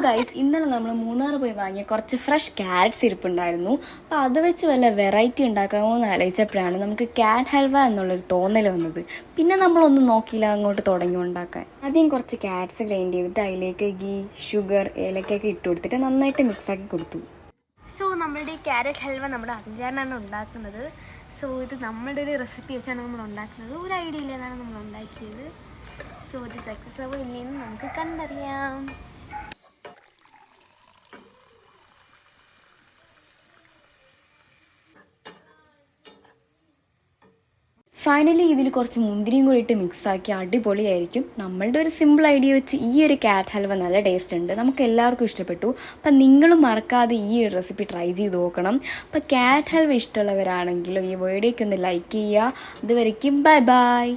Guys, ഇന്നലെ നമ്മൾ മൂന്നാർ പോയി വാങ്ങിയ കുറച്ച് ഫ്രഷ് ക്യാരറ്റ്സ് ഇരിപ്പുണ്ടായിരുന്നു. അപ്പോൾ അത് വെച്ച് വല്ല വെറൈറ്റി ഉണ്ടാക്കാമോ എന്ന് ആലോചിച്ചപ്പോഴാണ് നമുക്ക് ക്യാരറ്റ് ഹൽവ എന്നുള്ളൊരു തോന്നൽ വന്നത്. പിന്നെ നമ്മളൊന്നും നോക്കിയില്ല, അങ്ങോട്ട് തുടങ്ങി ഉണ്ടാക്കാൻ. ആദ്യം കുറച്ച് ക്യാരറ്റ്സ് ഗ്രൈൻഡ് ചെയ്തിട്ട് അതിലേക്ക് ഗീ, ഷുഗർ, ഏലക്കൊക്കെ ഇട്ട് കൊടുത്തിട്ട് നന്നായിട്ട് മിക്സാക്കി കൊടുത്തു. സോ നമ്മളുടെ ഈ ക്യാരറ്റ് ഹൽവ നമ്മുടെ അഞ്ചാറിനാണ് ഉണ്ടാക്കുന്നത്. സോ ഇത് നമ്മളുടെ ഒരു റെസിപ്പി വെച്ചാണ് നമ്മൾ ഉണ്ടാക്കുന്നത്. ഒരു ഐഡിയ ഇല്ലാതാണ് നമ്മൾ ഉണ്ടാക്കിയത്. സോ ഇത് സക്സസ് ആവോ ഇല്ലെന്ന് നമുക്ക് കണ്ടറിയാം. ഫൈനലി ഇതിൽ കുറച്ച് മുന്തിരിയും കൂടി ഇട്ട് മിക്സാക്കി അടിപൊളിയായിരിക്കും. നമ്മളുടെ ഒരു സിമ്പിൾ ഐഡിയ വെച്ച് ഈ ഒരു ക്യാരറ്റ് ഹൽവ നല്ല ടേസ്റ്റ് ഉണ്ട്, നമുക്ക് എല്ലാവർക്കും ഇഷ്ടപ്പെട്ടു. അപ്പം നിങ്ങളും മറക്കാതെ ഈ ഒരു റെസിപ്പി ട്രൈ ചെയ്ത് നോക്കണം. അപ്പം ക്യാരറ്റ് ഹൽവ ഇഷ്ടമുള്ളവരാണെങ്കിലും ഈ വീഡിയോയ്ക്ക് ഒന്ന് ലൈക്ക് ചെയ്യുക. അതുവരയ്ക്കും ബൈ ബൈ.